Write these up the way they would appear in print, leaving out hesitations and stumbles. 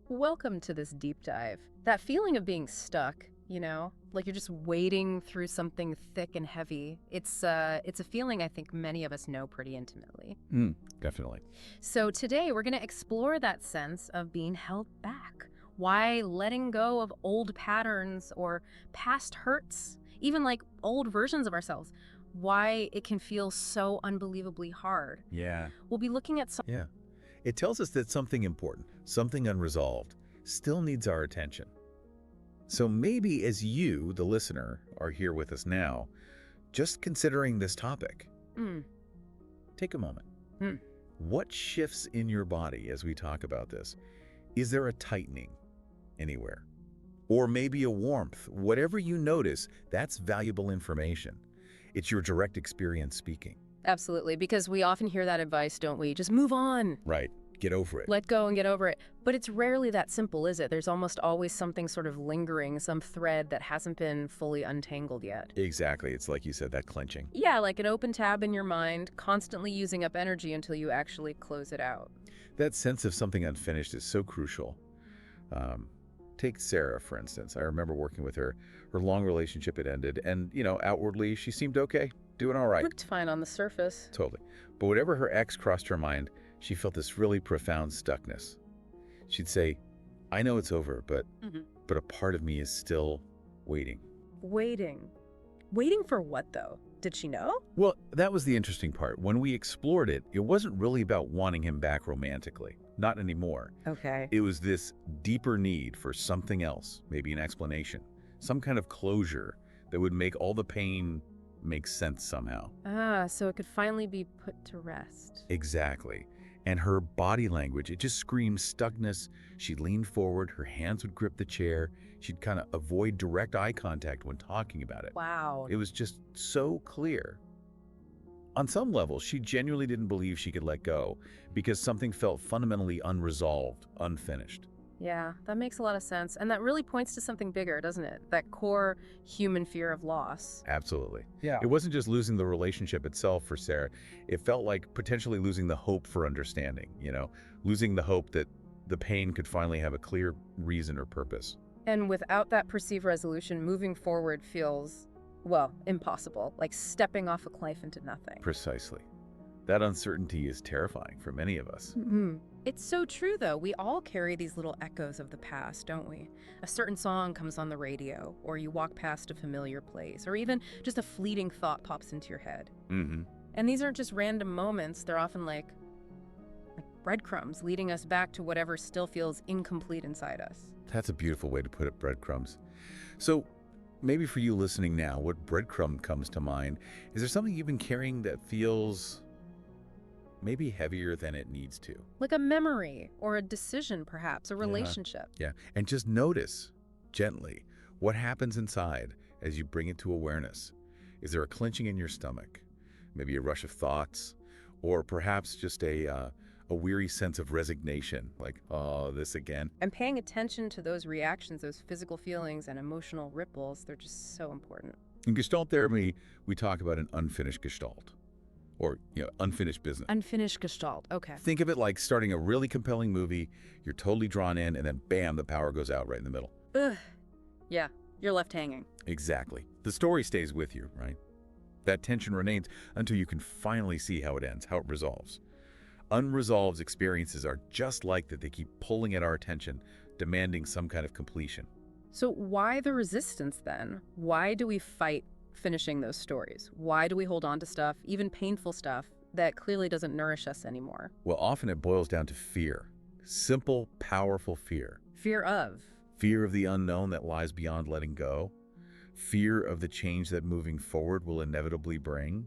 Welcome to this deep dive. That feeling of being stuck, like you're just wading through something thick and heavy. It's a feeling I think many of us know pretty intimately. Definitely. So today we're going to explore that sense of being held back. Why letting go of old patterns or past hurts, even like old versions of ourselves, why it can feel so unbelievably hard. Yeah. We'll be looking at some. Yeah. It tells us that something important, something unresolved, still needs our attention. So maybe as you, the listener, are here with us now, just considering this topic, Mm, take a moment. mm. What shifts in your body as we talk about this? Is there a tightening anywhere? Or maybe a warmth? Whatever you notice, that's valuable information. It's your direct experience speaking. Absolutely, because we often hear that advice, don't we? Just move on, Right. Get over it. let go and get over it. But it's rarely that simple, is it? There's almost always something sort of lingering, some thread that hasn't been fully untangled yet. Exactly. It's like you said, that clenching. Yeah, like an open tab in your mind, constantly using up energy until you actually close it out. That sense of something unfinished is so crucial. Um, Take Sarah, for instance. I remember working with her. Her long relationship had ended, and, outwardly, she seemed okay, doing all right. Looked fine on the surface. Totally. But whatever her ex crossed her mind, she felt this really profound stuckness. She'd say, I know it's over, but a part of me is still waiting. Waiting. Waiting for what, though? Did she know? Well, that was the interesting part. When we explored it, it wasn't really about wanting him back romantically. Not anymore. Okay. It was this deeper need for something else, maybe an explanation, some kind of closure that would make all the pain make sense somehow. Ah, so it could finally be put to rest. Exactly. And her body language, it just screamed stuckness. She'd lean forward, her hands would grip the chair. She'd kind of avoid direct eye contact when talking about it. Wow. It was just so clear. On some level, she genuinely didn't believe she could let go because something felt fundamentally unresolved, unfinished. Yeah, that makes a lot of sense. And that really points to something bigger, doesn't it? That core human fear of loss. Absolutely. Yeah. It wasn't just losing the relationship itself for Sarah. It felt like potentially losing the hope for understanding, losing the hope that the pain could finally have a clear reason or purpose. And without that perceived resolution, moving forward feels, well, impossible, like stepping off a cliff into nothing. Precisely. That uncertainty is terrifying for many of us. It's so true, though. We all carry these little echoes of the past, don't we? A certain song comes on the radio, or you walk past a familiar place, or even just a fleeting thought pops into your head. And these aren't just random moments. They're often like breadcrumbs leading us back to whatever still feels incomplete inside us. That's a beautiful way to put it, breadcrumbs. So maybe for you listening now, what breadcrumb comes to mind? Is there something you've been carrying that feels maybe heavier than it needs to? Like a memory or a decision, perhaps, a relationship. Yeah. And just notice gently what happens inside as you bring it to awareness. Is there a clenching in your stomach? Maybe a rush of thoughts? Or perhaps just a weary sense of resignation, like, oh, this again? And paying attention to those reactions, those physical feelings and emotional ripples, they're just so important. In Gestalt therapy, we talk about an unfinished Gestalt, or unfinished business. Unfinished Gestalt, okay. Think of it like starting a really compelling movie. You're totally drawn in, and then bam, the power goes out right in the middle. Ugh. Yeah, you're left hanging. Exactly. The story stays with you, right? That tension remains until you can finally see how it ends, how it resolves. Unresolved experiences are just like that. They keep pulling at our attention, demanding some kind of completion. So why the resistance then? Why do we fight finishing those stories? Why do we hold on to stuff, even painful stuff, that clearly doesn't nourish us anymore? Well, often it boils down to fear. Simple, powerful fear. Fear of. Fear of the unknown that lies beyond letting go. Fear of the change that moving forward will inevitably bring.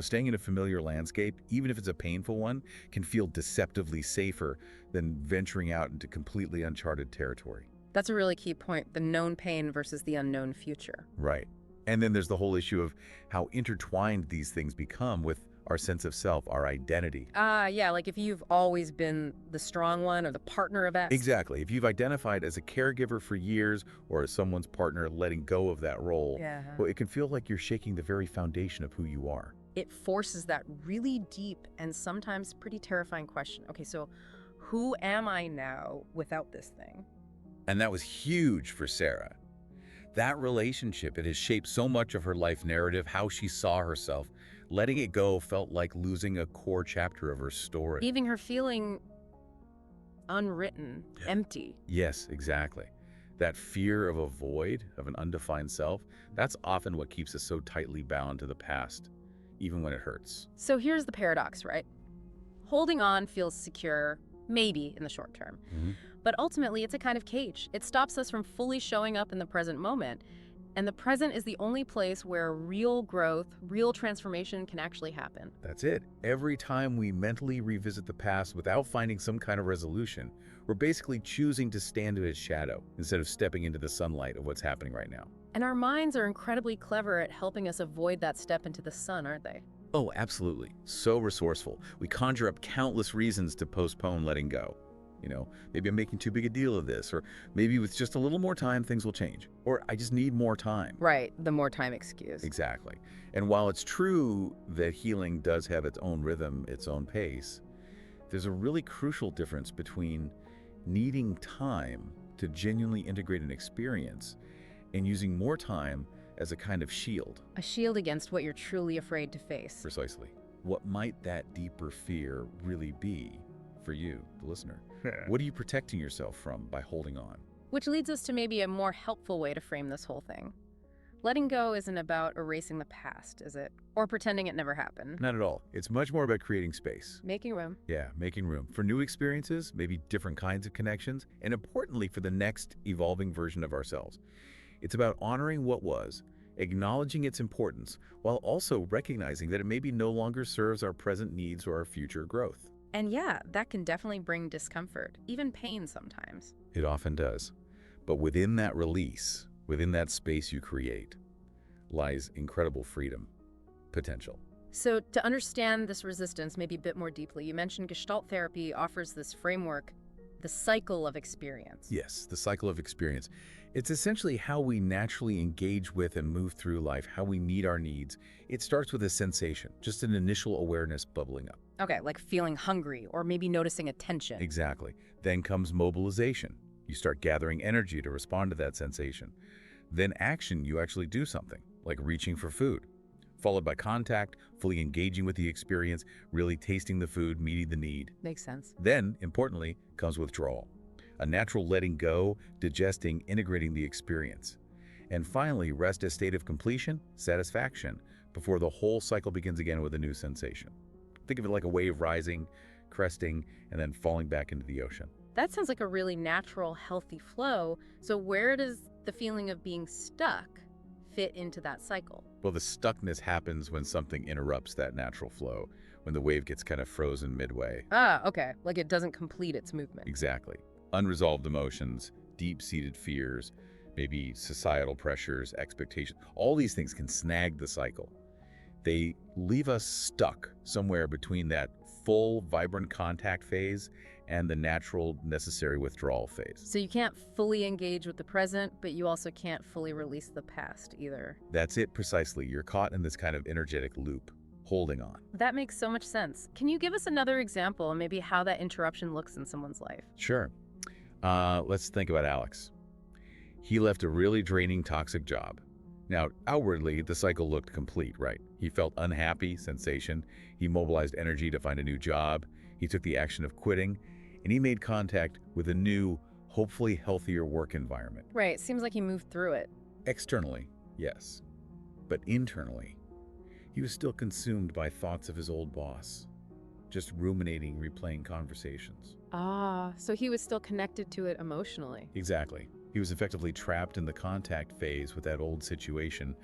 Staying in a familiar landscape, even if it's a painful one, can feel deceptively safer than venturing out into completely uncharted territory. That's a really key point, the known pain versus the unknown future. Right. And then there's the whole issue of how intertwined these things become with our sense of self, our identity. Yeah, like if you've always been the strong one or the partner of X. Exactly. If you've identified as a caregiver for years or as someone's partner letting go of that role, well, it can feel like you're shaking the very foundation of who you are. It forces that really deep and sometimes pretty terrifying question. Okay, so Who am I now without this thing? And that was huge for Sarah. That relationship, it has shaped so much of her life narrative, how she saw herself. Letting it go felt like losing a core chapter of her story. Leaving her feeling unwritten, empty. Yes, exactly. That fear of a void, of an undefined self, that's often what keeps us so tightly bound to the past, even when it hurts. So here's the paradox, right? Holding on feels secure, maybe in the short term. But ultimately, it's a kind of cage. It stops us from fully showing up in the present moment. And the present is the only place where real growth, real transformation can actually happen. That's it. Every time we mentally revisit the past without finding some kind of resolution, we're basically choosing to stand in its shadow instead of stepping into the sunlight of what's happening right now. And our minds are incredibly clever at helping us avoid that step into the sun, aren't they? Oh, absolutely. So resourceful. We conjure up countless reasons to postpone letting go. Maybe I'm making too big a deal of this, or maybe with just a little more time, things will change. Or I just need more time. Right, the more time excuse. Exactly. And while it's true that healing does have its own rhythm, its own pace, there's a really crucial difference between needing time to genuinely integrate an experience and using more time as a kind of shield. A shield against what you're truly afraid to face. Precisely. What might that deeper fear really be for you, the listener? What are you protecting yourself from by holding on? Which leads us to maybe a more helpful way to frame this whole thing. Letting go isn't about erasing the past, is it? Or pretending it never happened. Not at all. It's much more about creating space. Making room. Yeah, making room for new experiences, maybe different kinds of connections, and importantly, for the next evolving version of ourselves. It's about honoring what was, acknowledging its importance, while also recognizing that it maybe no longer serves our present needs or our future growth. And yeah, that can definitely bring discomfort, even pain sometimes. It often does. But within that release, within that space you create, lies incredible freedom, potential. So to understand this resistance maybe a bit more deeply, you mentioned Gestalt therapy offers this framework, the cycle of experience. Yes, the cycle of experience. It's essentially how we naturally engage with and move through life, how we meet our needs. It starts with a sensation, just an initial awareness bubbling up. Okay, like feeling hungry or maybe noticing a tension. Exactly. Then comes mobilization. You start gathering energy to respond to that sensation. Then action, you actually do something, like reaching for food. Followed by contact, fully engaging with the experience, really tasting the food, meeting the need. Makes sense. Then, importantly, comes withdrawal. A natural letting go, digesting, integrating the experience. And finally, rest as state of completion, satisfaction, before the whole cycle begins again with a new sensation. Think of it like a wave rising, cresting, and then falling back into the ocean. That sounds like a really natural, healthy flow. So where does the feeling of being stuck fit into that cycle? Well, the stuckness happens when something interrupts that natural flow, when the wave gets kind of frozen midway. Ah, okay. Like it doesn't complete its movement. Exactly. Unresolved emotions, deep-seated fears, maybe societal pressures, expectations, all these things can snag the cycle. They leave us stuck somewhere between that full, vibrant contact phase and the natural, necessary withdrawal phase. So you can't fully engage with the present, but you also can't fully release the past either. That's it precisely. You're caught in this kind of energetic loop, holding on. That makes so much sense. Can you give us another example and maybe how that interruption looks in someone's life? Sure. Let's think about Alex. He left a really draining, toxic job. Now, outwardly, the cycle looked complete, right? He felt unhappy, sensation. He mobilized energy to find a new job. He took the action of quitting, and he made contact with a new, hopefully healthier work environment. Right, seems like he moved through it. Externally, yes. But internally, he was still consumed by thoughts of his old boss, just ruminating, replaying conversations. Ah, so he was still connected to it emotionally. Exactly. He was effectively trapped in the contact phase with that old situation,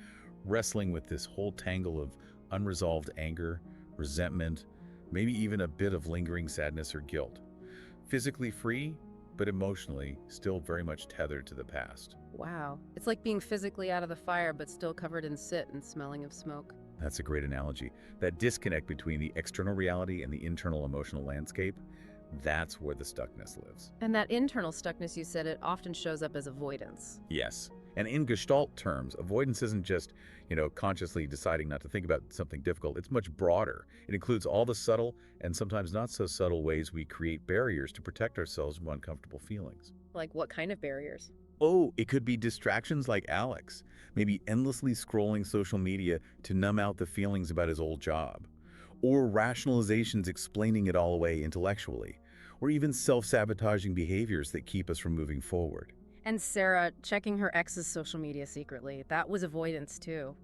wrestling with this whole tangle of unresolved anger, resentment, maybe even a bit of lingering sadness or guilt. Physically free, but emotionally still very much tethered to the past. Wow. It's like being physically out of the fire, but still covered in soot and smelling of smoke. That's a great analogy. That disconnect between the external reality and the internal emotional landscape, that's where the stuckness lives. And that internal stuckness, you said, it often shows up as avoidance. Yes, And in Gestalt terms, avoidance isn't just, consciously deciding not to think about something difficult. It's much broader. It includes all the subtle and sometimes not so subtle ways we create barriers to protect ourselves from uncomfortable feelings. Like what kind of barriers? Oh, it could be distractions like Alex, maybe endlessly scrolling social media to numb out the feelings about his old job, or rationalizations explaining it all away intellectually, or even self-sabotaging behaviors that keep us from moving forward. And Sarah checking her ex's social media secretly. That was avoidance too.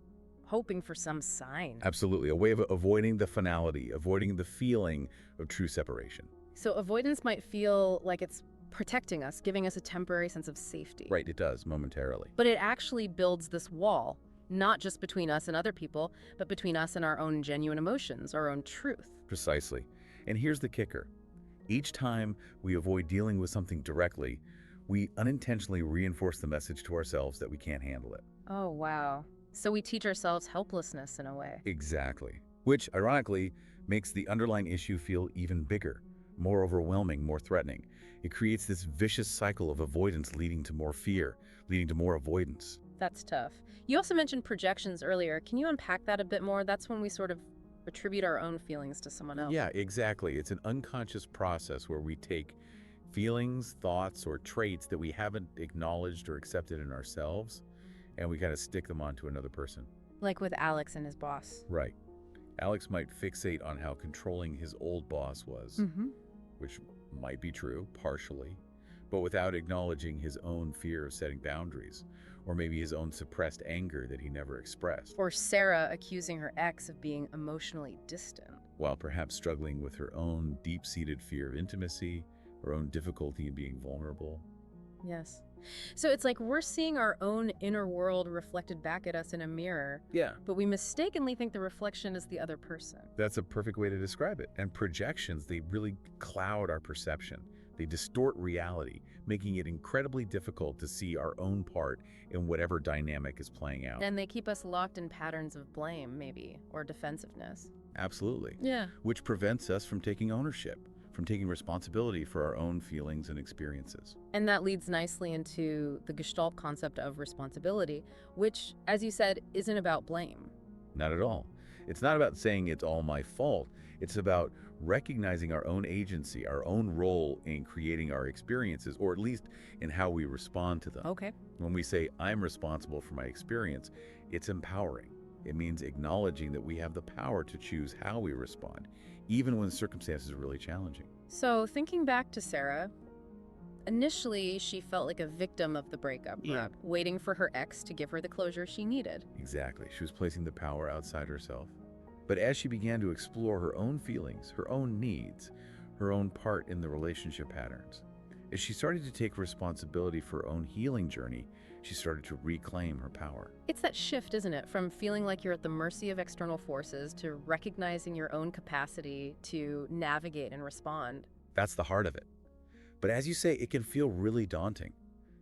Hoping for some sign. Absolutely, a way of avoiding the finality, avoiding the feeling of true separation. So avoidance might feel like it's protecting us, giving us a temporary sense of safety. Right, it does, momentarily. But it actually builds this wall, not just between us and other people, but between us and our own genuine emotions, our own truth. Precisely. And here's the kicker. Each time we avoid dealing with something directly, we unintentionally reinforce the message to ourselves that we can't handle it. Oh, wow. So we teach ourselves helplessness in a way. Exactly. Which, ironically, makes the underlying issue feel even bigger, more overwhelming, more threatening. It creates this vicious cycle of avoidance leading to more fear, leading to more avoidance. That's tough. You also mentioned projections earlier. Can you unpack that a bit more? That's when we sort of attribute our own feelings to someone else. Yeah, exactly. It's an unconscious process where we take feelings, thoughts, or traits that we haven't acknowledged or accepted in ourselves, and we kind of stick them onto another person. Like with Alex and his boss. Right. Alex might fixate on how controlling his old boss was, which might be true, partially, but without acknowledging his own fear of setting boundaries, or maybe his own suppressed anger that he never expressed, Or Sarah accusing her ex of being emotionally distant. while perhaps struggling with her own deep-seated fear of intimacy, her own difficulty in being vulnerable. Yes. So it's like we're seeing our own inner world reflected back at us in a mirror, Yeah, but we mistakenly think the reflection is the other person. that's a perfect way to describe it. And projections, they really cloud our perception. They distort reality, making it incredibly difficult to see our own part in whatever dynamic is playing out. And they keep us locked in patterns of blame, maybe, or defensiveness. Absolutely. Yeah. Which prevents us from taking ownership, from taking responsibility for our own feelings and experiences. And that leads nicely into the Gestalt concept of responsibility, which, as you said, isn't about blame. Not at all. It's not about saying it's all my fault. It's about recognizing our own agency, our own role in creating our experiences, or at least in how we respond to them. Okay. When we say, I'm responsible for my experience, it's empowering. It means acknowledging that we have the power to choose how we respond, even when circumstances are really challenging. So, thinking back to Sarah, initially she felt like a victim of the breakup, waiting for her ex to give her the closure she needed. Exactly. She was placing the power outside herself. But as she began to explore her own feelings, her own needs, her own part in the relationship patterns, as she started to take responsibility for her own healing journey, she started to reclaim her power. It's that shift, isn't it? From feeling like you're at the mercy of external forces to recognizing your own capacity to navigate and respond. That's the heart of it. But as you say, it can feel really daunting,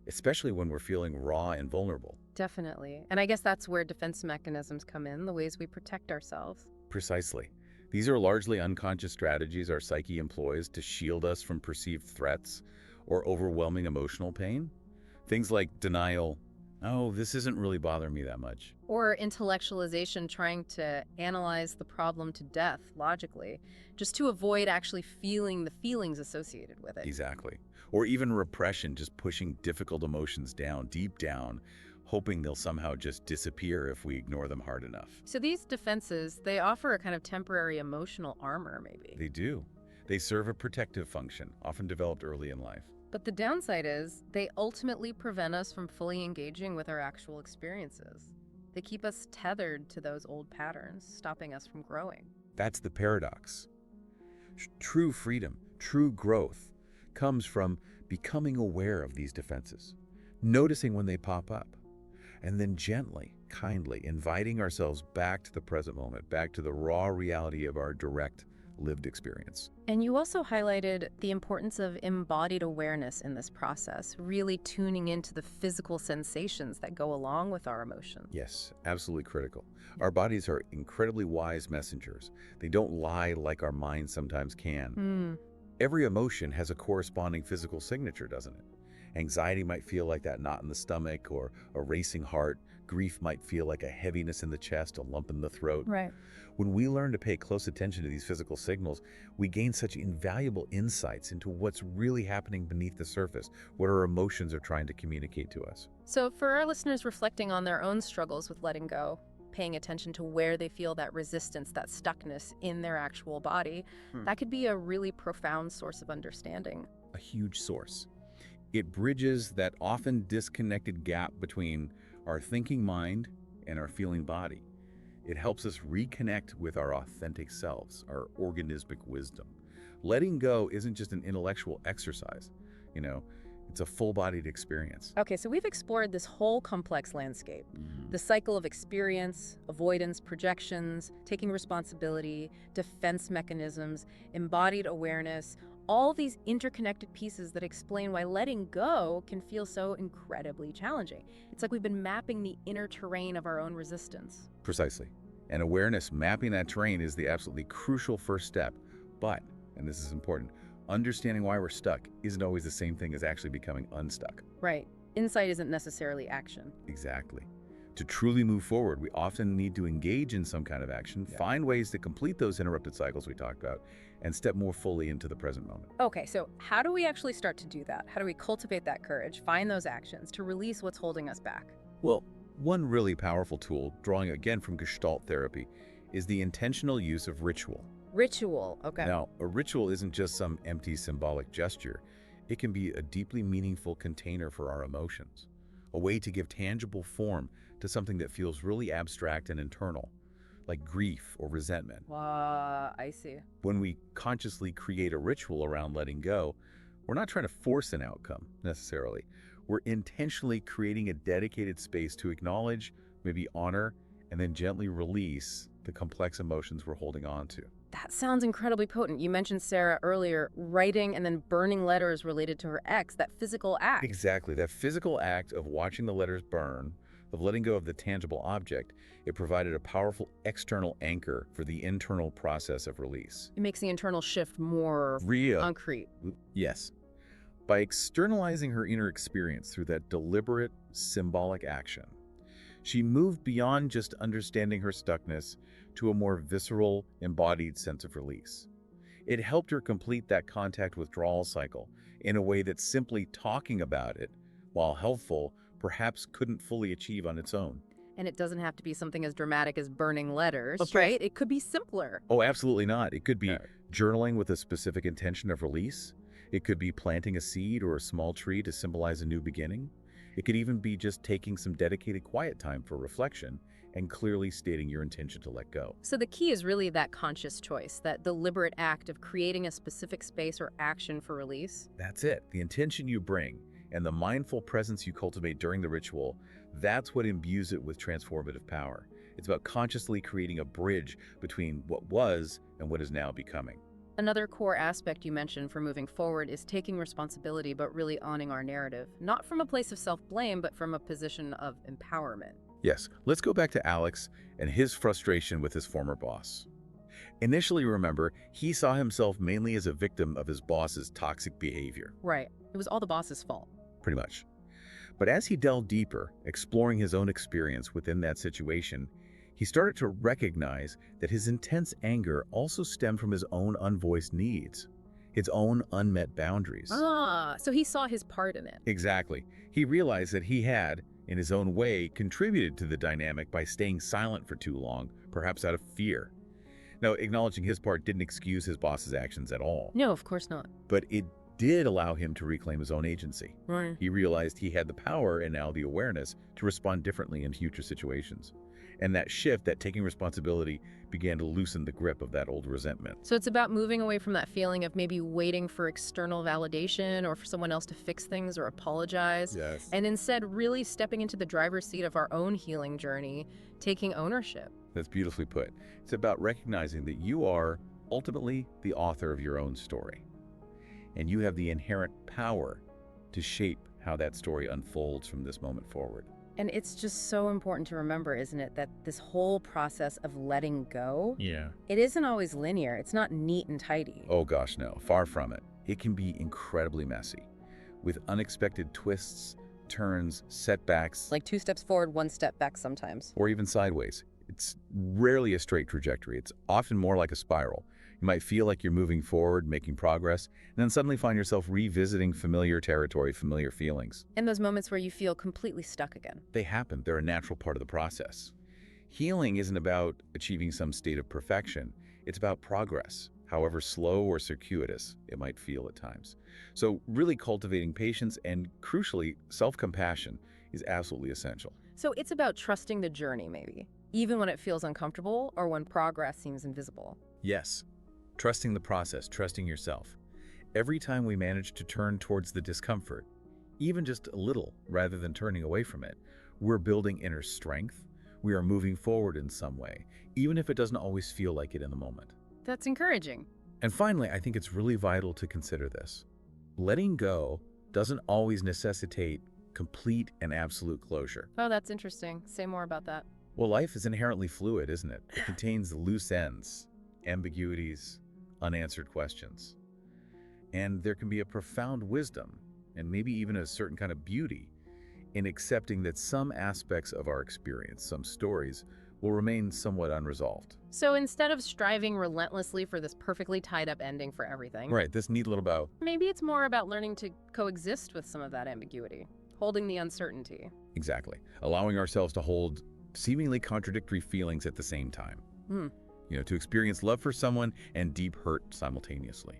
especially when we're feeling raw and vulnerable. Definitely. And I guess that's where defense mechanisms come in, the ways we protect ourselves. Precisely. These are largely unconscious strategies our psyche employs to shield us from perceived threats or overwhelming emotional pain. Things like denial, oh, this isn't really bothering me that much. Or intellectualization, trying to analyze the problem to death logically, just to avoid actually feeling the feelings associated with it. Exactly. Or even repression, just pushing difficult emotions down, deep down, hoping they'll somehow just disappear if we ignore them hard enough. So these defenses, they offer a kind of temporary emotional armor, maybe. They do. They serve a protective function, often developed early in life. But the downside is they ultimately prevent us from fully engaging with our actual experiences. They keep us tethered to those old patterns, stopping us from growing. That's the paradox. True freedom, true growth, comes from becoming aware of these defenses, noticing when they pop up, and then gently, kindly inviting ourselves back to the present moment, back to the raw reality of our direct lived experience. And you also highlighted the importance of embodied awareness in this process, really tuning into the physical sensations that go along with our emotions. Yes, absolutely critical. Our bodies are incredibly wise messengers. They don't lie like our minds sometimes can. Every emotion has a corresponding physical signature, doesn't it? Anxiety might feel like that knot in the stomach or a racing heart. Grief might feel like a heaviness in the chest, a lump in the throat. Right. When we learn to pay close attention to these physical signals, we gain such invaluable insights into what's really happening beneath the surface, what our emotions are trying to communicate to us. So for our listeners reflecting on their own struggles with letting go, paying attention to where they feel that resistance, that stuckness in their actual body, that could be a really profound source of understanding. A huge source. It bridges that often disconnected gap between our thinking mind and our feeling body. It helps us reconnect with our authentic selves, our organismic wisdom. Letting go isn't just an intellectual exercise, it's a full-bodied experience. Okay, so we've explored this whole complex landscape. The cycle of experience, avoidance, projections, taking responsibility, defense mechanisms, embodied awareness, all these interconnected pieces that explain why letting go can feel so incredibly challenging. It's like we've been mapping the inner terrain of our own resistance. Precisely. And awareness, mapping that terrain, is the absolutely crucial first step. But, and this is important, understanding why we're stuck isn't always the same thing as actually becoming unstuck. Right. Insight isn't necessarily action. Exactly. To truly move forward, we often need to engage in some kind of action, find ways to complete those interrupted cycles we talked about, and step more fully into the present moment. Okay, so how do we actually start to do that? How do we cultivate that courage, find those actions to release what's holding us back? Well, one really powerful tool, drawing again from Gestalt therapy, is the intentional use of ritual. Ritual, okay. Now, a ritual isn't just some empty symbolic gesture. It can be a deeply meaningful container for our emotions, a way to give tangible form to something that feels really abstract and internal, like grief or resentment. I see. When we consciously create a ritual around letting go, we're not trying to force an outcome, necessarily. We're intentionally creating a dedicated space to acknowledge, maybe honor, and then gently release the complex emotions we're holding on to. That sounds incredibly potent. You mentioned, Sarah, earlier, writing and then burning letters related to her ex, that physical act. Exactly. That physical act of watching the letters burn, of letting go of the tangible object, it provided a powerful external anchor for the internal process of release. It makes the internal shift more Real. concrete. Yes. By externalizing her inner experience through that deliberate, symbolic action, she moved beyond just understanding her stuckness to a more visceral, embodied sense of release. It helped her complete that contact withdrawal cycle in a way that simply talking about it, while helpful, perhaps couldn't fully achieve on its own. And it doesn't have to be something as dramatic as burning letters, Of course. right? It could be simpler. Oh, absolutely not. It could be journaling with a specific intention of release. It could be planting a seed or a small tree to symbolize a new beginning. It could even be just taking some dedicated quiet time for reflection and clearly stating your intention to let go. So the key is really that conscious choice, that deliberate act of creating a specific space or action for release. That's it. The intention you bring and the mindful presence you cultivate during the ritual, that's what imbues it with transformative power. It's about consciously creating a bridge between what was and what is now becoming. Another core aspect you mentioned for moving forward is taking responsibility, but really owning our narrative. Not from a place of self-blame, but from a position of empowerment. Yes, let's go back to Alex and his frustration with his former boss. Initially, remember, he saw himself mainly as a victim of his boss's toxic behavior. Right. It was all the boss's fault. Pretty much. But as he delved deeper, exploring his own experience within that situation, he started to recognize that his intense anger also stemmed from his own unvoiced needs, his own unmet boundaries. So he saw his part in it. Exactly. He realized that he had, in his own way, contributed to the dynamic by staying silent for too long, perhaps out of fear. Now, acknowledging his part didn't excuse his boss's actions at all. No, of course not. But it did allow him to reclaim his own agency. Right. He realized he had the power and now the awareness to respond differently in future situations. And that shift, that taking responsibility, began to loosen the grip of that old resentment. So it's about moving away from that feeling of maybe waiting for external validation or for someone else to fix things or apologize. Yes. And instead really stepping into the driver's seat of our own healing journey, taking ownership. That's beautifully put. It's about recognizing that you are ultimately the author of your own story. And you have the inherent power to shape how that story unfolds from this moment forward. And it's just so important to remember, isn't it, that this whole process of letting go, it isn't always linear. It's not neat and tidy. Oh gosh, no, far from it. It can be incredibly messy. with unexpected twists, turns, setbacks, Like 2 steps forward, 1 step back sometimes. or even sideways. It's rarely a straight trajectory. It's often more like a spiral. You might feel like you're moving forward, making progress, and then suddenly find yourself revisiting familiar territory, familiar feelings. And those moments where you feel completely stuck again. They happen. They're a natural part of the process. Healing isn't about achieving some state of perfection. It's about progress, however slow or circuitous it might feel at times. So really cultivating patience and, crucially, self-compassion is absolutely essential. So it's about trusting the journey, maybe, even when it feels uncomfortable or when progress seems invisible. Yes, trusting the process, trusting yourself. Every time we manage to turn towards the discomfort, even just a little rather than turning away from it, we're building inner strength. We are moving forward in some way, even if it doesn't always feel like it in the moment. That's encouraging. And finally, I think it's really vital to consider this. Letting go doesn't always necessitate complete and absolute closure. Oh, that's interesting. Say more about that. Well, life is inherently fluid, isn't it? It contains loose ends, ambiguities, unanswered questions. And there can be a profound wisdom, and maybe even a certain kind of beauty, in accepting that some aspects of our experience, some stories, will remain somewhat unresolved. So instead of striving relentlessly for this perfectly tied up ending for everything, Right, this neat little bow. maybe it's more about learning to coexist with some of that ambiguity, holding the uncertainty. Exactly. Allowing ourselves to hold seemingly contradictory feelings at the same time. Hmm. To experience love for someone and deep hurt simultaneously.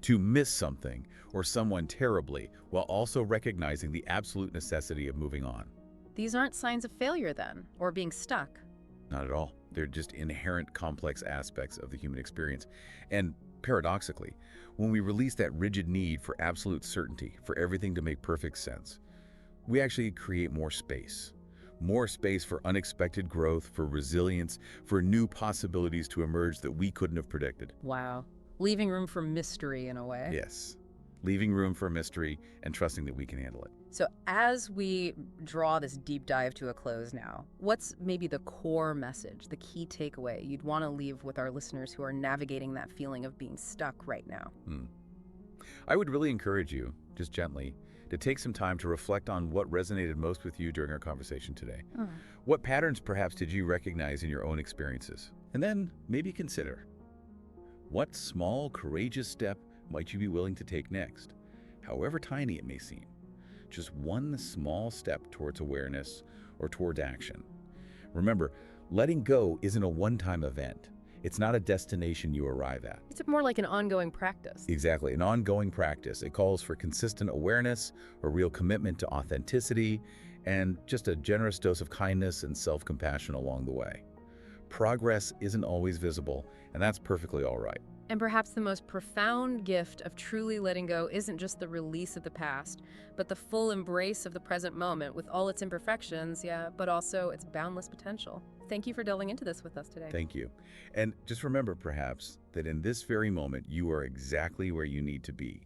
To miss something or someone terribly while also recognizing the absolute necessity of moving on. These aren't signs of failure then, or being stuck. Not at all. They're just inherent complex aspects of the human experience. And paradoxically, when we release that rigid need for absolute certainty, for everything to make perfect sense, we actually create more space. More space for unexpected growth, for resilience, for new possibilities to emerge that we couldn't have predicted. Wow. Leaving room for mystery in a way. Yes. Leaving room for mystery and trusting that we can handle it. So as we draw this deep dive to a close now, what's maybe the core message, the key takeaway you'd want to leave with our listeners who are navigating that feeling of being stuck right now? I would really encourage you, just gently, to take some time to reflect on what resonated most with you during our conversation today. What patterns perhaps did you recognize in your own experiences? And then maybe consider, what small, courageous step might you be willing to take next? However tiny it may seem. Just one small step towards awareness or towards action. Remember, letting go isn't a one-time event. It's not a destination you arrive at. It's more like an ongoing practice. Exactly, an ongoing practice. It calls for consistent awareness, a real commitment to authenticity, and just a generous dose of kindness and self-compassion along the way. Progress isn't always visible, and that's perfectly all right. And perhaps the most profound gift of truly letting go isn't just the release of the past, but the full embrace of the present moment with all its imperfections, but also its boundless potential. Thank you for delving into this with us today. Thank you. And just remember, perhaps, that in this very moment, you are exactly where you need to be.